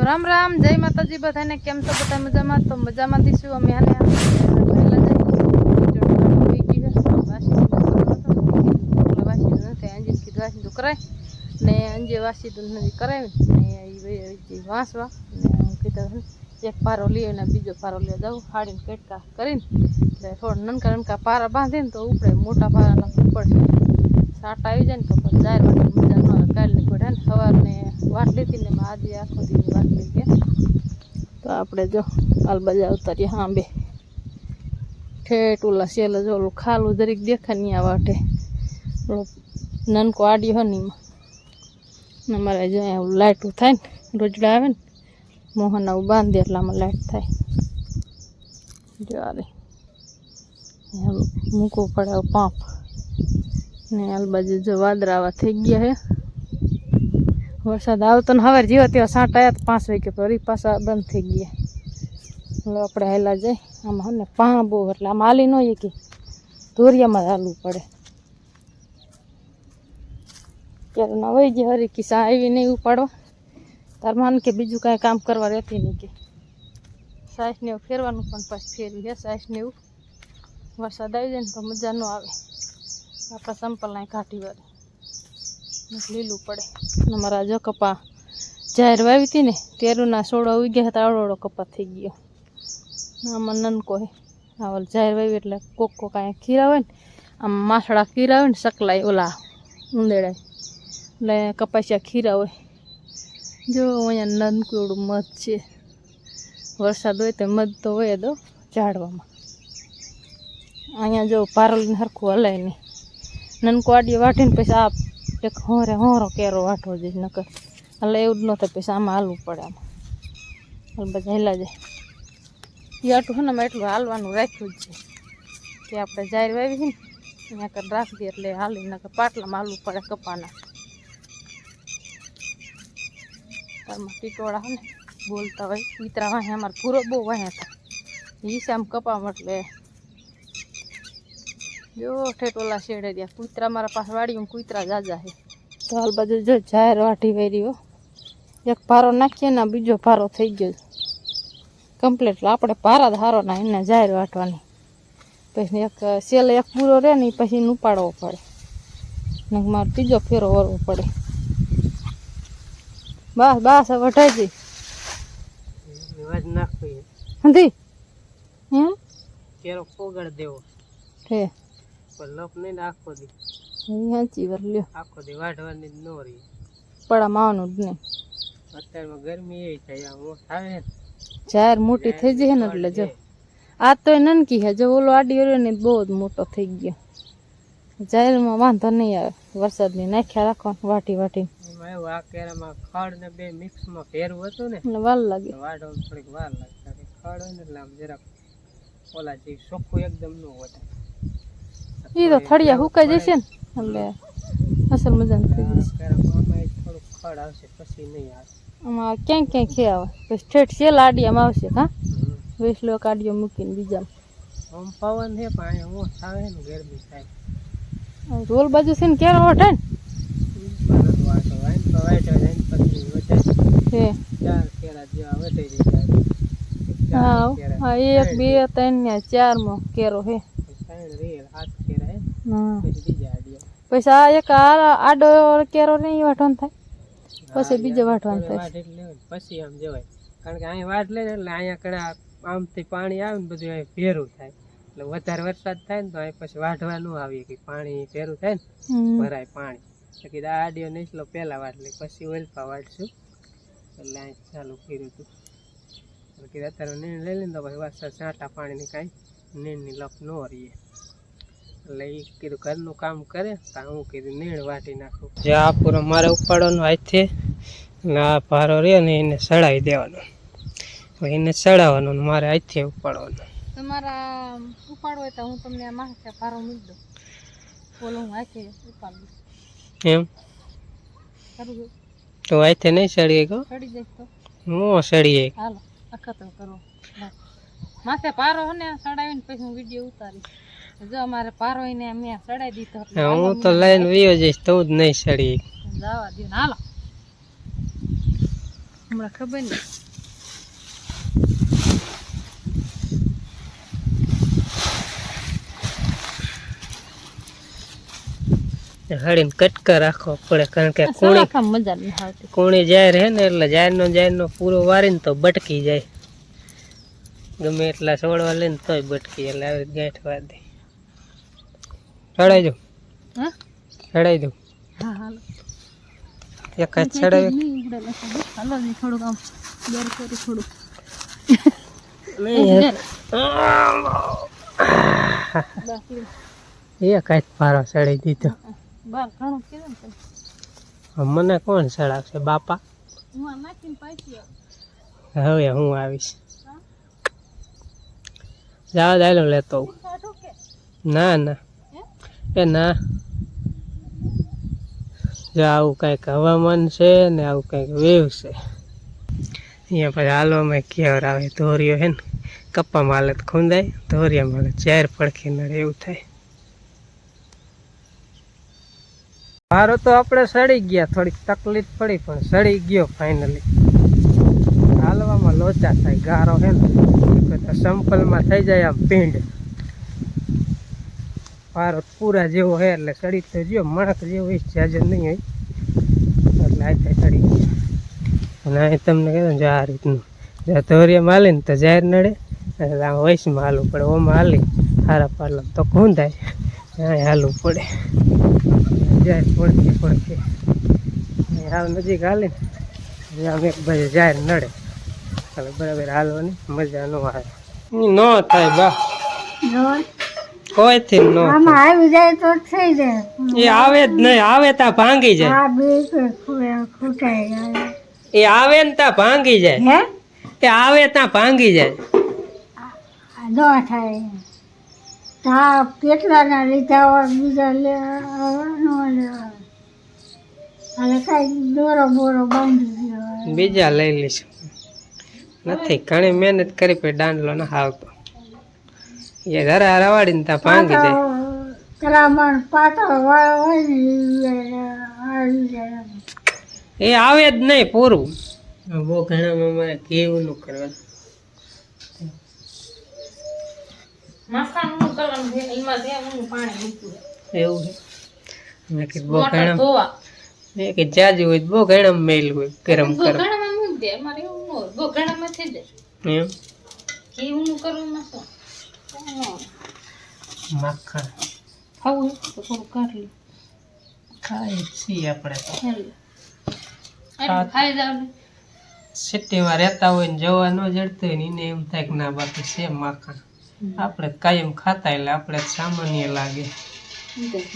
રામ રામ, જય માતાજી બધાને. કેમ છો બધા? મજામાં? તો મજામાં દીશું અમે. આને કરાય ને અંજે વાસી તો નથી કરાવી ને વાંસવા ને કીધું એક પારો લઈ ને બીજો પારો લઈ જાઉં હાડીને કટકા કરીને એટલે થોડા નનકા નનકા પારા બાંધીને તો ઉપડે. મોટા પારાના ઉપડશે સાટ આવી જાય ને તો પછી જાહેર વાટે મજા ન આવે. કાલની પડે ને સવારને વાટ લીધી ને આજે આખો દી વાટ લઈ ગયા. તો આપણે જો આલબાજા ઉતારીએ હા બે ઠેઠ ઓલા સેલ જો ઓલું ખાલું જરીક દેખાય નહીં આ વાટે નનકો આડ્યો હોય ને એમાં અમારે જો અહીંયા લાઇટું થાય ને રોજડા આવે ને મોહન આવું બાંધે એટલે આમાં લાઇટ થાય. જો આ રે મૂકવું પડે પાંપ ને આલબાજુ જો વાદળા આવા થઈ ગયા હે. વરસાદ આવતો ને હવે જેવા તેવા સાંટ આવ્યા 5 વાગે ફરી પાછા બંધ થઈ ગયા. એટલે આપણે હાલા જાય આમાં ને પા બહુ એટલે આમાં હાલી ન હોય કે ધોરિયામાં હાલવું પડે. ત્યારે ના વહી ગયા હરી કિસ્સા આવી નહીં ઉપાડો તાર માન કે બીજું કાંઈ કામ કરવા રહેતી નહીં કે સાઈસને એવું ફેરવાનું પણ પાછું ફેરવી છે સાઈસને એવું. વરસાદ આવી જાય ને તો મજા ન આવે. આપણા સંપલના કાઢી વાળી લીલું પડે. અમારા જો કપા જાહેર વાવી હતી ને તેરુના છોડો ઉઈ ગયા હતા આવડો કપા થઈ ગયો. આમાં નનકો હે આ જાહેર વાવી એટલે કોક કાંઈ ખીરા હોય ને આમ માસડા ખીરા હોય ને સકલાય ઓલા ઉંદેડાય એટલે કપાસિયા ખીરા હોય. જો અહીંયા નનકું એવડું મધ છે. વરસાદ હોય તો મધ તો હોય દો ઝાડવામાં. અહીંયા જો પારોલીને સરખું હલાય નહીં. નનકો આડીએ વાટીને પછી આ એક હોરો કેરો વાટવો જોઈએ નકર એટલે એવું જ ન થાય. પછી આમાં હાલવું પડે. આમાં બધા હેલા જાય એ આટલું છે ને એટલું હાલવાનું રાખ્યું જ છે કે આપણે જાહેર વાવી છે ને અહીંયા કર રાખી દઈએ એટલે હાલી નકર પાટલામાં હાલવું પડે કપાના. તારમાં ટીટોળા છે ને બોલતા હોય કૂતરા વાહે અમારે પૂરો બહુ વાહે થાય ઈ આમ કપામાં એટલે જો ઠેટોલા શેડે રહ્યા કૂતરા મારા પાસે વાડીમાં કૂતરા જાજા છે. તો હાલ બાજુ જો જાહેર વાટી વેરી એક પારો નાખીએ ને બીજો પારો થઈ ગયો કમ્પ્લીટ. આપણે પારા જ હારો ના એને જાહેર વાટવાની પછી એક સેલ એક પૂરો રહે ને પછી એને ઉપાડવો પડે ને મારે ત્રીજો ફેરો વરવો પડે. બસ બસ વટાઈ જઈ હંધી એમ કેરો પોગળ દેવો હે લપ નહીં આખો દી સાચી વાર લ્યો આખો દી વાઢવાની જ ન રહી પડા માવાનું જ નહીં. અત્યારમાં ગરમી એવી થાય આવે જાહેર મોટી થઈ જાય ને એટલે જો આ તો નનકી હે જો ઓલો આડી રહ્યો ને બહુ જ મોટો થઈ ગયો. જાહેરમાં વાંધો નહીં આવે વરસાદની નાખ્યા રાખવાનું વાટી વાટી આ કેરામાં ખડ ને બે મિક્સમાં ભેરવું હતું ને વાર લાગે વાઢવામાં થોડીક વાર લાગે. ખડ હોય ને એટલે આમ જરાક ઓલા જે ચોખ્ખું એકદમ ન હોય એ તો થળિયા હુકાઈ જશે ને એટલે અસલ મજાનું થઈ જશે. આમાં થોડુંક ખડ આવશે પછી નહીં આવે. આમાં ક્યાંય ક્યાંય ખે આવે પછી ઠેઠ સેલ આડિયામાં આવશે. હા વેસલો કાઢીઓ મૂકીને બીજા આમ પવન છે પણ અહીંયા ઓછ આવે ને ગરમી થાય. રોલ બાજુ છે ને કેરો વઠે ને હા એક બે ત્રણ ને 4 કેરો હે પછી આ એક આડો કેરો નહીં વાટવાનું થાય પછી બીજો વાટવાનું થાય પછી આમ જવાય. કારણ કે અહીંયા વાટ લે એટલે અહીંયા કડા આમથી પાણી આવે ને બધું અહીં ભેરું થાય એટલે વધારે વરસાદ થાય ને તો અહીં પછી વાઢવા ન આવીએ કે પાણી ભેરું થાય ને ભરાય પાણી તો કીધું આ આડિયો નીચલો પહેલાં વાટ લે પછી ઓલપા વાટશું એટલે અહીં ચાલુ કર્યું હતું. કીધું અત્યારે નીણ લઈ લઈને તો પછી વરસાદ છાંટા પાણીની કાંઈ નીણની લપ ન રહીએ એટલે એ કીધું ઘરનું કામ કરે તો હું કીધું નીણ વાટી નાખું. જે આ પૂરો મારે ઉપાડવાનો હાથથી અને આ ભારો રહે ને એને સડાવી દેવાનો એને ચડાવવાનો મારે હાથથી ઉપાડવાનો. તમારા ઉપાડવો હોય તો હું તમને આ માથે ભારો મૂકી દઉં બોલો હું હાથે ઉપાડું એમ કરું તો હાથે નહીં સડીએ કહો સડી જાય તો હું સડીએ હાલો આખા તો કરો માથે પારો હે ને સડાવીને પછી હું વિડીયો ઉતારીશ. જો અમારે પારો એને મેં સડાઈ દીધો હું તો લઈને વયો જઈશ તો જ નહીં સડી જવા દે હાલો હમણાં ખબર નહીં. હળીને કટકા રાખવા પડે કારણ કે મજા નહીં આવતી. કુણી જાહેર હે ને એટલે જાહેરનો પૂરો વારીને તો બટકી જાય. ગમે એટલા છોડવા લઈને તોય બટકી એટલે આવી ગાંઠ વાદી. ચડાઈ દઉં. હા ચડાઈ દઉં. હા હાલો એક જ ચડાવી. હાલો ને થોડુંક આમ બેર કરી થોડુંક. એક જ પારો ચડાઈ દીધો. બાર ઘણું કીધું ને મને કોણ ચડાવશે બાપા? હું નાખીને પાછી હવે હું આવીશ. જવા દાયલો લેતો. ના ના એ ના જો આવું કંઈક હવામાન છે ને આવું કંઈક વેવ છે. અહીંયા પછી હાલવામાં કેવર આવે. ધોરીઓ છે ને કપ્પામાં હાલત ખૂંદાય, ધોરિયામાં હાલત ચાર પડખી નડે એવું થાય. મારો તો આપણે સડી ગયા, થોડીક તકલીફ પડી પણ સડી ગયો ફાઇનલી. હાલવામાં લોચા થાય, ગારો છે ને સંપલમાં થઈ જાય આમ પીંડ. પારો પૂરા જેવો છે એટલે સડી તો ગયો, મણક જેવો હોય જાજર નહીં હોય એટલે આ થાય સડી ગયો. અને અહીં તમને કહેવાય જો આ રીતનું ધોરિયામાં હાલે ને તો જાહેર નડે, આમ વૈશમાં હાલવું પડે. ઓમાં હાલી હારા પાડલા તો ખૂંદાય, અહીં હાલવું પડે. જાહેર પડખે હાવ નજીક હાલે ને આમ એક બાજુ જાહેર નડે એટલે બરાબર હાલવાની મજા ન આવે. ન થાય બા, કોઈથી ન આવી જાય તો થઈ જાય. એ આવે જ નહીં, આવે તા ભાંગી જાય. એ આવે ને તા ભાંગી જાય. એ આવે તા ભાંગી જાય. ન થાય. હા કેટલા ના લીધા હોય બીજા લેવા કઈ દોરો બોરો બાંધી ગયો બીજા લઈ લઈશું. નથી ઘણી મહેનત કરી પછી દાંડલો ના આવતો. એ ઘરે રવાડીને ત્યાં ભાંગી જાય. કલામણ પાતળો વાળો હોય ને એ આવે જ નહીં પૂરું. બહુ ઘણામાં મારે કેવું નું કરવાનું. એવું છે. મેં કીધું બહુ ઘણા મેં કીધું જાજુ હોય બહુ ઘણા મેલ હોય ગરમ ગરમ. એમ માખણ ખાવું તો થોડું કાઢી ખાઈ છીએ આપણે તો. ખાઈ જાવ સિટીમાં રહેતા હોય ને જવા ન જડતું હોય ને એને એમ થાય કે ના બાકી છે માખણ. આપણે કાયમ ખાતા એટલે આપણે સામાન્ય લાગે.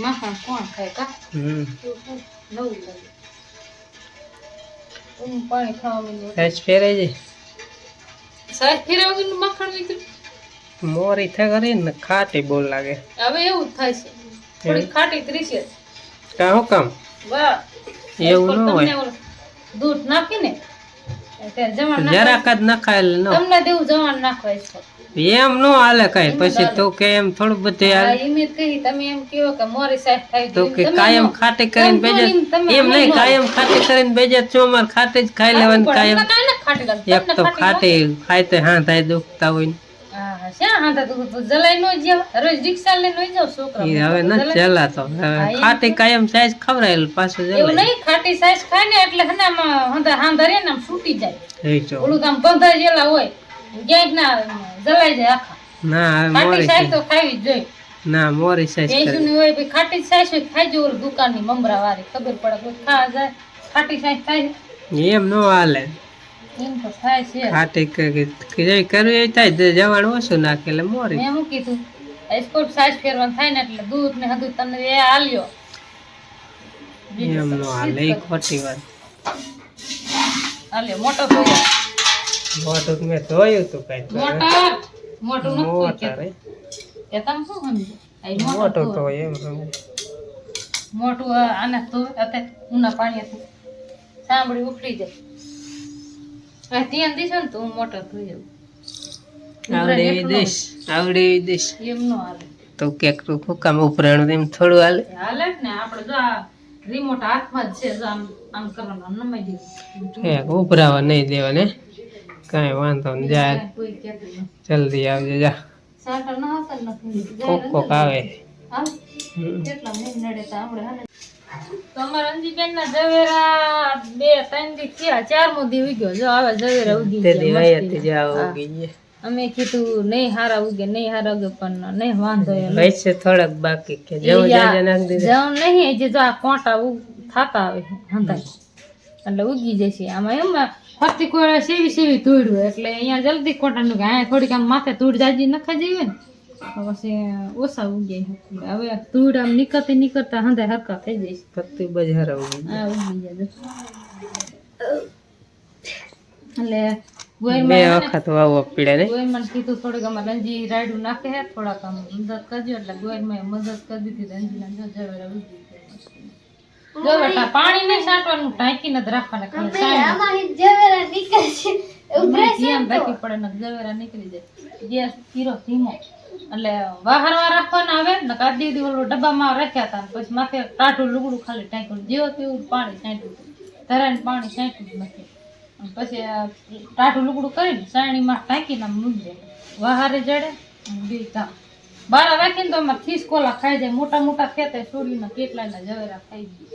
માખણ કોણ ખાય કા? નવું લાગે. પાણી ખાવા સાઈઝ ફેરાઈ જાય. સાઈઝ ફેરવવાનું માખણ નીકળ્યું. મોરી થઈ કરી ને ખાટી બહુ લાગે. હવે એવું જ થાય છે. થોડી ખાટી ત્રીસે કા હું કામ વાહ એવું ન હોય. દૂધ નાખીને જરાક જ નખાય એટલે નો તમને દેવું જવાન નાખવાય છે. એમ નો હાલે કઈ. પછી તો કે એમ થોડું બધું હાલે. ઈમેજ કહી તમે એમ કહો કે મોરી સાઈડ થાય તો કે કાયમ ખાટી કરીને બેજે એમ નહીં, કાયમ ખાટી કરીને બેજે ચોમાર ખાટી જ ખાઈ લેવાની કાયમ. એક તો ખાટી ખાય તો હા થાય દુખતા હોય ને. હવે નથી ચલાતો. ખાટી કાયમ સાઈઝ ખવડાયેલું પાછું ખાટી સાઈઝ ખાય ને એટલે હાંધા છૂટી જાય. ઓલું આમ બંધાઈ ગયેલા હોય ક્યાંક ના જલાઈ જાય આખા. ના ખાટી સાઈઝ તો ખાવી જ જોઈએ. ના મોરી સાઈઝ હોય ખાટી સાઈઝ હોય ખાઈ જો દુકાન ની મમરા વાળી ખબર પડે કોઈ ખા જાય ખાટી સાઈઝ થાય એમ નો હાલે. એમ તો થાય છે. ખાટી કરવી થાય જવાણ ઓછું નાખે એટલે મોરી. મેં શું કીધું એસ્કોટ સાઈઝ ફેરવાનું થાય ને એટલે દૂધ ને હદું તમને એ હાલ્યો. એમ નો હાલે એ ખોટી વાત. હાલ્યો મોટો ધોયો. મોટું મેં ધોયું તું કઈ મોટું મોટા રે એ તમે શું સમજો મોટું તો એમ સમજે મોટું આને ધોવે અત્યારે ઉના પાણી હતું સાંભળી ઉખડી જાય. ત્યાં દીશો ને તો હું મોટર ધોઈ જાઉં. આવડે એવી દેશ એમ નો હાલે તો કેક હુકામ ઉપરાણું એમ થોડું હાલે. હાલે ને આપણે જો આ રિમોટ હાથમાં જ છે. જો આમ આમ કરવાનું નમાઈ દેવું હે ઉભરાવા નહીં દેવાને કાંઈ વાંધો નહીં જા કોઈ કહેતું નહીં જલ્દી આવજે જા સાટા ના આવતા નથી કોક કોક આવે હાલ કેટલા મહિને નડે તો આપણે હાલે તો અમારા અંજીબેન ના ઝવેરા 2-3 દી થયા 4મો દી ઉગ્યો જો આવે ઝવેરા ઉગી તે ગયા દિવાળી જાવ ગઈ અમે કીધું નહીં હારા ઉગે પણ નહીં વાંધો એમ વૈસે થોડાક બાકી કે જેવું જાજે નાખ દીધા જવું નહીં હજી જો આ કોટા થતા આવે હંધાય એટલે ઉગી જશે આમાં એમાં ફરતી કોઈ સેવી ધૂળ હોય એટલે અહીંયા જલ્દી કોટાનું કે અહીંયા થોડીક આમ માથે ધૂળ જાજી નખાઈ જઈએ ને તો પછી ઓછા ઉગે હવે ધૂળ આમ નીકળતા હંધાય હરકા થઈ જશે પત્તી બજાર ઉગી હા ઉગી જાય એટલે બે વખત વાવવા પડે ને ગોયમાં કીધું થોડીક અમારે રંજી રાયડું નાખે હે થોડાક આમ મદદ કરજો એટલે ગોયમાં મદદ કરી દીધી રંજીના જો ઝવેરા ઉગી ગયા જો બેટા પાણી નહીં છાંટવાનું ટાંકી નથી રાખવાના ખાલી ધ્યાન રાખવી પડે ને ઝવેરા નીકળી જાય ગેસ ધીરો ધીમો એટલે વાહરવા રાખવાના આવે ને કાઢી દી ઓલો ડબ્બામાં રાખ્યા હતા પછી માથે ટાઢું લુગડું ખાલી ટાંક્યું જેવું તેવું પાણી છાંટ્યું ધરાઈને પાણી છાંટ્યું જ નથી પછી ટાઢું લુગડું કરીને સાણીમાં ટાંકીને મૂકી દે વહારે જડે બે કામ બારા રાખીને તો અમારે ખીસ કોલા ખાઈ જાય મોટા મોટા ખેતે છોડીને કેટલાના ઝવેરા ખાઈ જાય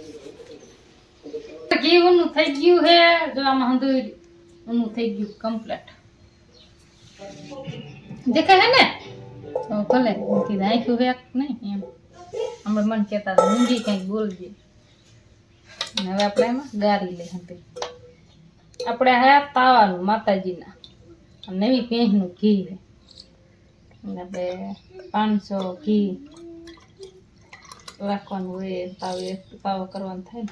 ઘી ઊનું થઈ ગયું હે જો આમાં હંધુઈ ઊનું થઈ ગયું કમ્પ્લીટ દેખાય હે ને તો ભલે કીધું આંખ્યું હે નહીં એમ હમણાં મને કહેતા ઊંઘી કંઈક બોલજે હવે આપણે એમાં ગારી લઈ હતી આપણે હે તાવાનું માતાજીના નવી પેંચનું ઘી છે આપણે 500 ઘી રાખવાનું હોય તાવો કરવાનું થાય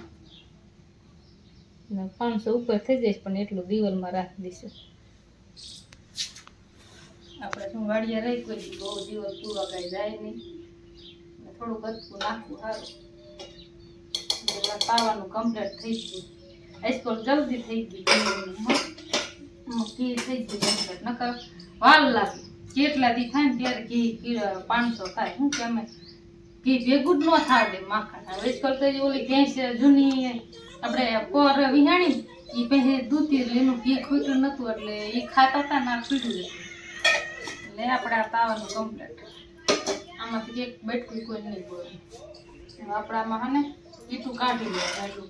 ને 500 ઉપર થઈ જઈશ પણ એટલું દિવાલમાં રાખી દઈશું આપણે શું વાડિયા રહી કોઈ બહુ દિવસ પૂરો કઈ જાય નહીં થોડું ગતકું નાખવું સારું તાવાનું કમ્પ્લીટ થઈ ગયું આઈસ્કોલ જલ્દી થઈ ગઈ ઘી થઈ ગયું નકર વાર લાગે કેટલા દી થાય ને ત્યારે ઘી 500 થાય શું કે અમે ઘી ભેગું જ ન થાય દે માખણ આઈસ્કોલ તો ઓલી ભેંસ જૂની આપણે પોર વિહાણી એ પહેલે દૂધી એનું ઘી ખૂટ્યું નતું એટલે એ ખાતા હતા ના ખૂટ્યું એટલે આપણે આ તાવાનું કમ્પ્લીટ આમાંથી એક બેટકું કોઈ નહીં બોલે આપણે આમાં હે ને કીટું કાઢી લે એટલું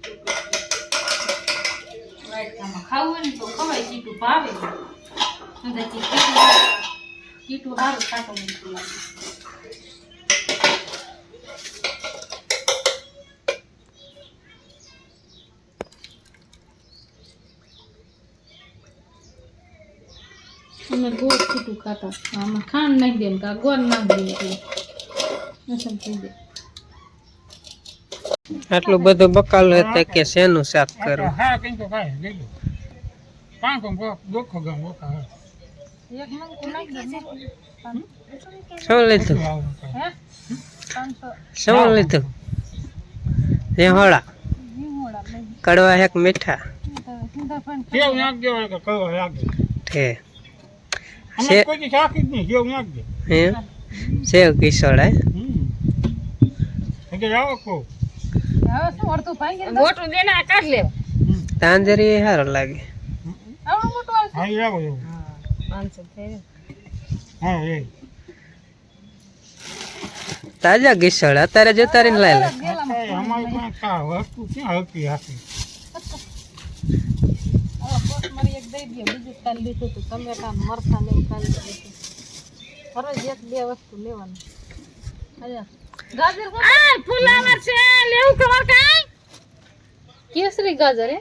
ખાવું હોય ને તો ખવાય કીટું ભાવે કીટું સારું ખાટું મીઠું લાગે અમે ગોળ કીટું ખાતા આમાં ખાંડ નાખી દે ને ગોળ નાખી દે એટલે થઈ જાય આટલું બધું બકાલું હતા કે શેનું શાક કરવું હા કઈ તો ખાય લેજો પાંચ ગોખો ગામ ગોખા એક મંકુ નાખી દે શું લીધું હે 500 શું લીધું એ હોળા હિમોડા લઈ કડવા હેક મીઠા કેવ નાખ દેવા કે કયો નાખ દે ઠે આમાં કોઈ શાકી જ નહીં કેવ નાખ દે હે સેવ કિશોર હે એટલે આવો કો હવે શું અડધું ભાઈ મોટું દેને આ કાઢ લેવા તાંજરી સારો લાગે આવડું મોટું આવશે હા આવો હા 500 થઈ હા એ તાજા કિશોર અત્યારે જોતા રહીને લાય લે અમારી પાસે કા વસ્તુ ક્યાં હતી હાથી કોથમરી એક દઈ દે બીજું કાલ લીધું તો ટમેટા મરચાં ને કાલ લીધું ફરજિયાત 2 વસ્તુ લેવાની આયા ગાજર આ ફુલાવર છે લેવું ખબર કાઈ કેસરી ગાજર હે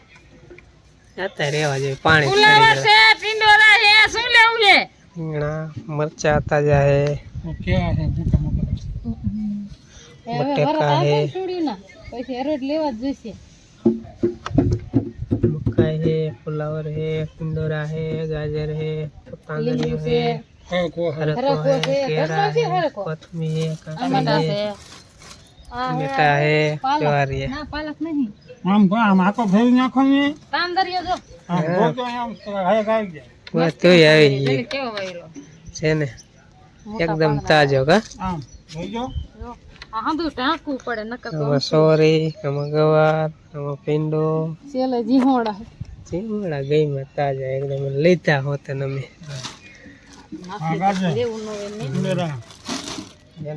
અત્યારે રહેવા જોઈએ પાણી ફુલાવર છે પિંડોરા હે શું લેવું છે રીંગણા મરચા તાજા હે ક્યાં છે મોટા મોટા બટેકા હે છોડ્યું ના પછી હરોજ લેવા જ જોઈશે મકાઈ હે ફુલાવર હે પિંડોરા હે ગાજર હે તાંજરી લીંબુ હે છે હરકો હરકો હે કેરા હે કોથમીર હે ટમાટા કાકડી છે હે આ મીઠા હે જવારી હે ના પાલક નહીં આમ આખો ભરી નાખો ને તાંદરિયો જો આમ ગોતો આમ હાય ગાઈ જાય બસ તોય આવી ગઈ કેવો વાયરો છે ને એકદમ તાજો કા આમ લઈ જાઓ જો આ હંધું ઢાંકવું પડે નકર તો આમાં સોરી, આમાં ગવાર, આમાં ભીંડો, છેલ્લે જીહોડા ચીમડા ગઈમાં તાજા એકદમ લીધા હોત ને અમે લેવું ન હોય ને ઉમેરા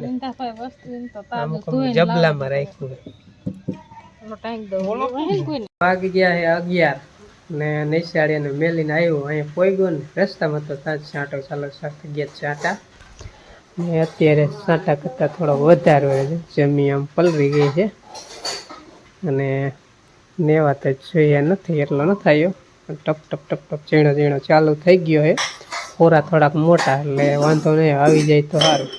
ચિંતા કોઈ વસ્તુ એમ તો તાજું અમુક અમે જબલામાં રાખ્યું ટાઈમ દો કોઈ વાગી ગયા હે 11 ને નિશાળીને મેલીને આવ્યો અહીંયા પોઈગો ને રસ્તામાં તો તાજ છાંટો ચાલો સાથે ગયા છાંટા ને અત્યારે છાંટા કરતાં થોડો વધારે હોય છે જમી આમ પલરી ગઈ છે અને નેવા તો જોઈએ નથી એટલો ન થયો ટપ ટપ ટપ ટપ ઝીણો ઝીણો ચાલુ થઈ ગયો છે થોડા થોડાક મોટા એટલે વાંધો નહીં આવી જાય તો સારું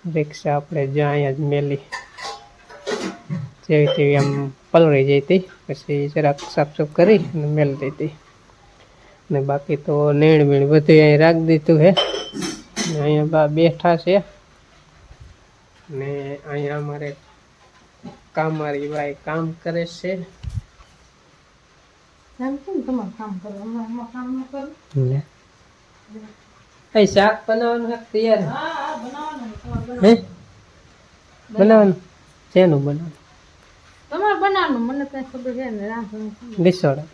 રિક્ષા આપણે જ્યાં અહીંયા જ મેલી જેવી તેવી આમ પલળી જઈ હતી પછી જરાક સાફ સાફ કરી અને મેળ દીધી ને બાકી તો નેણ બીણ બધું અહીં રાખી દીધું હે ને અહીંયા બા બેઠા છે ને અહીંયા અમારે કામવાળી ભાઈ કામ કરે છે એમ કેમ તમારે કામ કરો અમારે કામ ન કરો ને એ શાક બનાવવાનું હે તૈયાર હા બનાવવાનું હે બનાવવાનું શેનું બનાવવાનું તમારે બનાવવાનું મને કઈ ખબર છે ને રાંધવાનું લીસોડા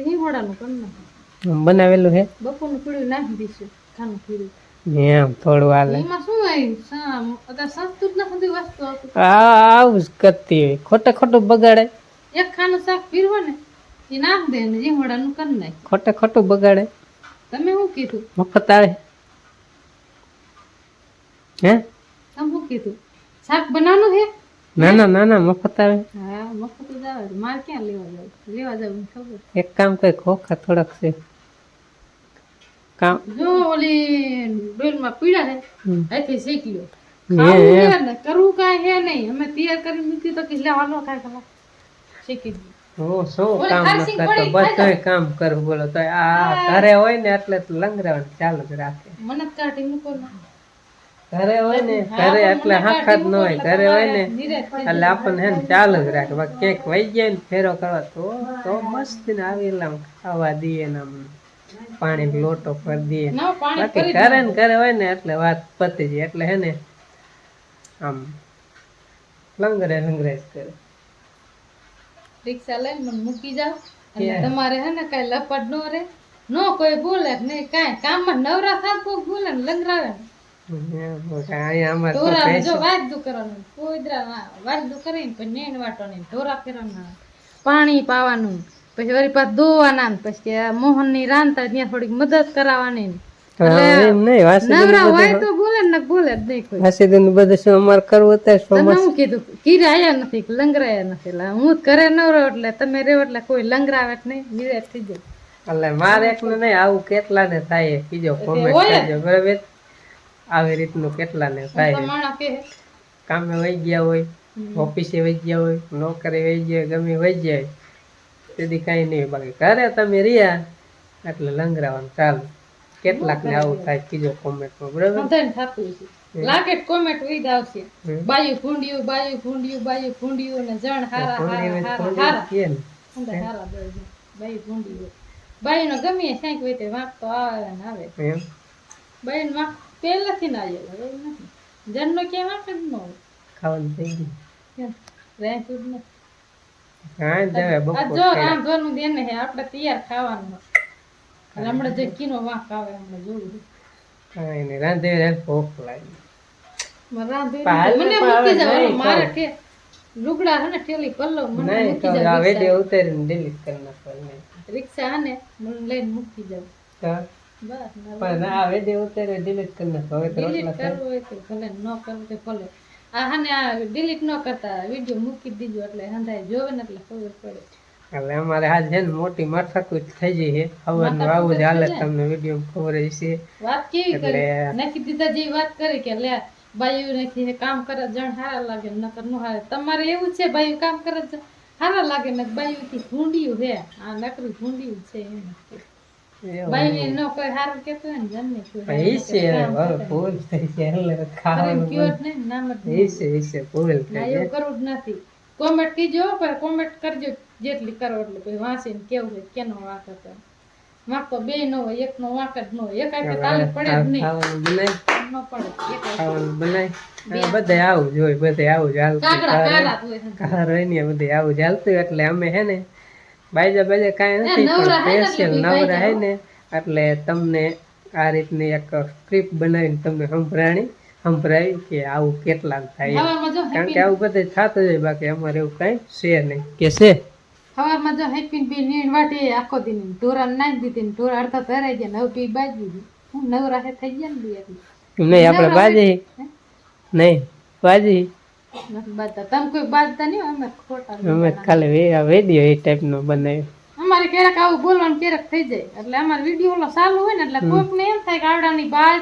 હિંગોડાનું કરી નાખો બનાવેલું હે બપોરનું પીળું નાખી દઈશું ખાનું પીળું એમ થોડું હાલે એમાં શું હોય અત્યારે સસ્તું જ નથી વસ્તુ આવતું આવું જ કરતી હોય ખોટે ખોટું બગાડે એક ખાનું શાક પીરવો ને એ નાખ દે ને જીહોડાનું કરી નાખ ખોટે ખોટું બગાડે તમે શું કીધું મફત આવે હે તમે શું કીધું શાક બનાવવાનું છે ના ના મફત આવે હા મફત જ આવે મારે ક્યાં લેવા જાવ ખબર એક કામ કર ખોખા થોડાક છે કામ જો ઓલી ડોલમાં પીડા છે હમ. અહીંથી શીખી લો હે, ખાવું હે. છે ને કરવું કાંઈ હે નહીં અમે તૈયાર કરી મૂકી તો કે લેવાનો કાંઈ ખબર શીખી દીધું હું શું ઓલી કામ ન ખારસી કરતો પડી, બધું કામ કરું બોલો તો આ ઘરે હોય ને એટલે તો લંગરાવાનું ચાલુ જ રાખે મને જ કાઢી મૂકો ને ઘરે હોય ને ઘરે એટલે હાખત ન હોય ઘરે હોય ને એટલે આપણને હે ને ચાલુ જ રાખે બાકી ક્યાંક વહી જાય ને ફેરો કરવા તો મસ્તી ને આવી એટલે આમ ખાવા દઈએ ને આમ પાણી લોટો ભરી દઈએ ના પાણી બાકી કરી ઘરે ને ઘરે હોય ને એટલે વાત પતી જાય એટલે હે ને આમ લંગરે જ કરે રિક્ષા લઈને મને મૂકી જાવ અને ક્યાં? તમારે હે ને કઈ લપટ નો રે નો કોઈ બોલે નહીં કાંઈ કામમાં નવરા થાય કોઈ બોલે ને લંગરાવે ને અહીંયા અમારે તો ઢોરા જો પૈસા વાજદુ કરવાનું કોઈદરા વાજદુ કરીને પછી નેણ વાટવાની ઢોરા ફેરવાના પાણી પાવાનું પછી વળી પાછ ધોવાના ને પછી આ મોહનની રાંધતા ત્યાં થોડીક મદદ કરાવવાની ને. એમ નહીં નવરા હોય તો બોલે ને બોલે જ નહીં કોઈ વાસીદન બધું શું અમારે કરવું અત્યારે તમે હું કીધું કીરે આયા નથી કે લંગરાયા નથી એટલે હું જ ઘરે ન રહું એટલે તમે રહ્યો એટલે કોઈ લંગરાવે જ નહીં નિરાશ થઈ જાય એટલે મારે એકને નહીં આવું કેટલા ને થાય કીજો કોમેન્ટ હોય જ. કરજો બરાબર આવી રીતનું કેટલા ને થાય માણસ કે કામે વહી ગયા હોય ઓફિસે વહી ગયા હોય નોકરી વહી ગયા ગમે વહી જાય તેથી કાંઈ નહીં બાકી ઘરે તમે રહ્યા એટલે લંગરાવાનું ચાલુ કેટલાક ને આવું થાય કીજો કોમેન્ટમાં બરાબર બધાને થતું છે લાગે કોમેન્ટ વિદ આવશે બાયું ફૂંડિયું બાયું ફૂંડિયું બાયું ફૂંડિયું ને જણ હારા હારા હારા હારા કહે ને. અંદર હારા બાયું બાયું ફૂંડિયું બાયું નો ગમે સાંક હોય તે વાંક તો આવે ને આવે એમ બાયું વાંક પહેલાથી ના આવ્યો એવું નથી જણનો ક્યાં વાંક જ ન હોય ખાવાનું થઈ ગયું કેમ? રાંધ્યું જ નથી. હા જવે આ બપોર જો કર્યા. રાંધવાનું દે ને આપણે તૈયાર ખાવાનું એટલે હમણાં જે કીનો વાંક આવે હમણાં જોવું છે. કાંઈ નહીં રાંધે ભૂખ લાગી મને રાંધ્યું પાલ નથી. મને ને મૂકી પાવે જાવ નહીં મારે ખાવ. કે લુગડા હે ને ઠેલી કર લઉં મને નહીં મૂકી તો જાવ આ વિડીયો ઉતારીને ડિલીટ કરી નાખવાનો રિક્ષા હે ને મને લઈને મૂકી જાવ તો બસ પણ આ વિડીયો ઉતારીને ડિલીટ કરી નાખો હવે તો ડિલીટ રોટલા કરવું હોય તો ભલે ન કરવું તો ભલે આ હે ને આ ડિલીટ ન કરતા વિડીયો મૂકી દીધો એટલે હંધાય જોવે ને એટલે ખબર પડે એટલે અમારે આજ છે ને મોટી માથાકૂટ થઈ ગઈ છે હવાનું આવું જ હાલે તમને વિડીયો ખબર જ છે વાત કેવી એટલે- કરી નાખી દીધા જેવી વાત કરી કે લે બાયું નથી કામ કરે જણ હારા લાગે નકર નો હારે તમારે એવું છે બાયું કામ કરે છે હારા લાગે ને બાયું થી ભૂંડિયું હે આ નકરું ભૂંડિયું છે એમ એવું. બાયું ન કોઈ હારું કેતો હોય ને જણ ને કોઈ પણ ઈ છે હવે ભૂલ થઈ છે એટલે ખાવાનું કયો જ નહીં નામ જ નહીં. ઈ છે ભૂલ ના થઈ એવું કરવું જ નથી કોમેન્ટ કીજો પણ કોમેન્ટ કરજો જેટલી કરો એટલે પછી વાંચીને કેવું હોય કેનો વાંક હતો વાંક તો બે નો હોય એક નો વાંક જ ન હોય એક આખે તાલી પડે જ નહીં ખાવાનું બનાય ખાવાનું બનાય બધે આવું જ હોય, બધે આવું જ હાલતું કાર હોય ને બધે આવું જ હાલતું. એટલે અમે હે ને બાજા કાંઈ નથી પણ સ્પેશિયલ નવરા હે ને એટલે તમને આ રીતની એક સ્ક્રિપ્ટ બનાવીને તમને સંભળાવી કે આવું કેટલા થાય, કારણ કે આવું બધે થતું હોય. બાકી અમારે એવું કઈ છે નહીં કે છે. સવારમાં જો હેપી બી નીણ વાટી આખો દી ઢોરા નાખી દીધી ને ઢોરા અડધા ભરાઈ ગયા ને હવે બી બાજી દીધી. હું નવરા હે થઈ ગયા ને બી એટલે નહીં આપણે બાજી નહીં બાજી નથી બાજતા. તમે કોઈ બાજતા નહીં, અમે ખોટા અમે ખાલી વિડીયો એ ટાઈપનો બનાવ્યો. અમારે ક્યારેક આવું બોલવાનું ક્યારેક થઈ જાય એટલે અમારે વિડીયો ઓલો ચાલુ હોય ને એટલે કોઈકને એમ થાય કે આવડાની બાજ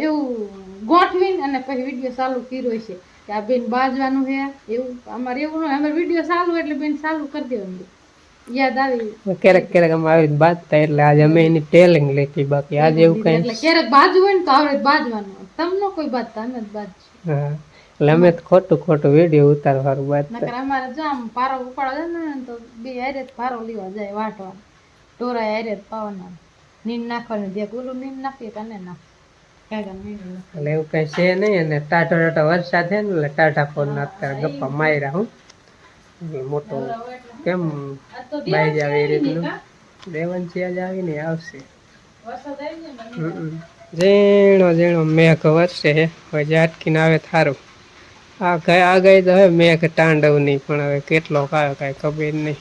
એવું ગોઠવીને અને પછી વિડીયો ચાલુ કર્યો છે કે આ બેન બાજવાનું છે એવું. અમારે એવું ન હોય, અમારે વિડીયો ચાલુ એટલે બેન ચાલુ કરી દેવાનું, યાદ આવી. ક્યારેક અમે આવી રીતે બાજતા એટલે આજે અમે એની ટેલિંગ લેતી. બાકી આજે એવું કઈ એટલે ક્યારેક બાજવું હોય ને તો આવડે બાજવાનું, તમને કોઈ બાજતા અમે જ બાજશું. હા એટલે અમે ખોટું વિડીયો ઉતારવાનું બાજતા. નકર અમારે જો આમ પારો ઉપાડવા જાય ને તો બે હારે જ પારો લેવા જાય વાટવા, ટોરા હારે જ પાવાના, નીંદ નાખવાની દે ઓલું નીંદ નાખીએ કે ને નાખ. એટલે એવું કઈ છે નહીં. અને ટાટો વરસાદ છે ને એટલે ટાટા ફોન અત્યારે ગપ્પા માર્યા હું મોટો કેમ બાઈ આવે એ રીતનું દેવનથી આજ આવીને આવશે. ઝીણો મેઘ વરસે હવે ઝાટકીને આવે થારું. આ ગઈ તો હવે મેઘ તાંડવ નહીં, પણ હવે કેટલો આવે કાંઈ ખબર નહીં.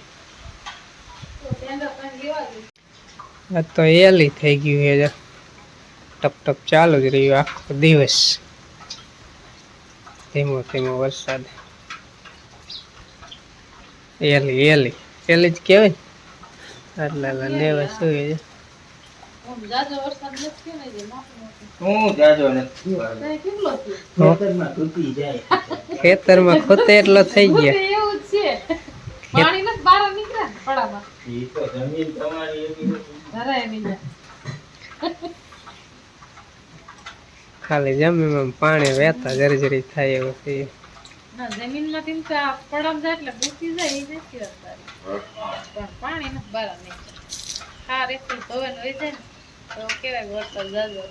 આ તો એલી થઈ ગયું છે, ટપ ચાલુ જ રહ્યું આખો દિવસ, ધીમો વરસાદ. એલી જ કહેવાય એટલે લેવા શું છે. ખેતરમાં ખોતે એટલો થઈ ગયા. ખાલી જમીનમાં પાણી વહેતા જરી થાય એવું છે. જમીનમાંથી પડામ જાય એટલે ઘૂસી જાય એ નથી પણ પાણી નથી બહાર નીકળે. આ રીતે ધોવાનું હોય જાય ને તો કેવાય વરસાદ જાજો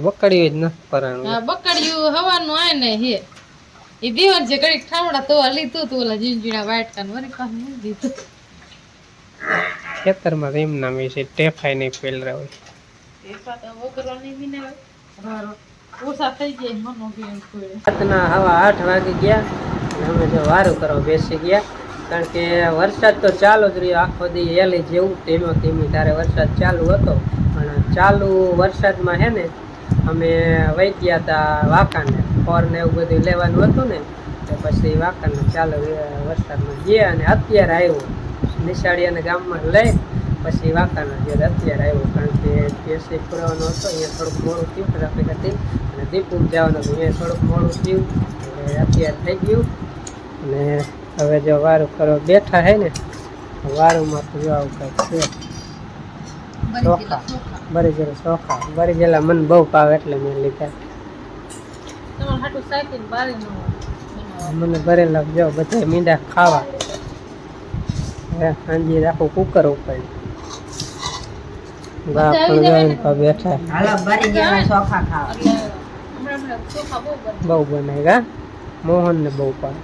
બકડ્યું જ નથી પરાણું. બકડ્યું હવાનું આય ને હે એ દિવસ જે ઘડીક ઠામડા તો લીધું તું ઓલા ઝીંઝીણા વાટકા વરી કામ નહીં દીધું. ખેતરમાં એમ નામ છે ટેફાઈ નહીં ફેલરા હોય. ઓછા થઈ જાય મનો કે રાતના હવા 8 વાગી ગયા અને અમે જો વારું કરવા બેસી ગયા, કારણ કે વરસાદ તો ચાલુ જ રહ્યો આખો દી એલી જેવું ધીમી તારે વરસાદ ચાલુ હતો. પણ ચાલુ વરસાદમાં હે ને અમે વહી ગયા હતા વાંકાને, ફોર ને એવું બધું લેવાનું હતું ને તો પછી વાંકાને ચાલુ વરસાદમાં ગયા અને અત્યારે આવ્યો નિશાળીયાના ગામમાં લઈ પછી વાંકાના જે અત્યારે આવ્યો, કારણ કે પેસી પુરાવાનો હતો અહીંયા થોડુંક મોડું થયું ટ્રાફિક હતી અને દીપુર જવાનું હતું અહીંયા થોડુંક મોડું થયું એટલે અત્યારે થઈ ગયું. અને હવે જો વારું કરવા બેઠા હે ને વારુંમાં તો જો આવું કંઈક છે ચોખા બરીજેલા ચોખા બરીજેલા મને બહુ ભાવે એટલે મેં લીધા. મને ભરેલા જો બધા મીંડા ખાવા સાંજે આખું કુકર ઉપર બેઠા બહુ બનાય ગા મોહન ને બહુ પાવે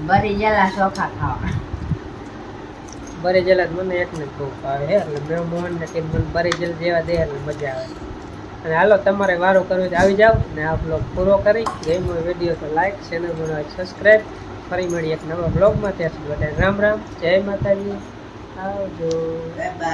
બરીજેલા ચોખા ખાવા. બરીજેલા મને એકને બહુ ભાવે હે એટલે મેં મોહન ને મને બરીજેલ જેવા દે એટલે મજા આવે. અને હાલો તમારે વારો કરવો તો આવી જાવ ને આ બ્લોગ પૂરો કરી ગેમનો વિડીયો તો લાઈક, ચેનલ બનાવો સબસ્ક્રાઈબ. ફરી મળી એક નવા બ્લોગમાં. ત્યાં સુધી બધાને રામ રામ, જય માતાજી, આવજો.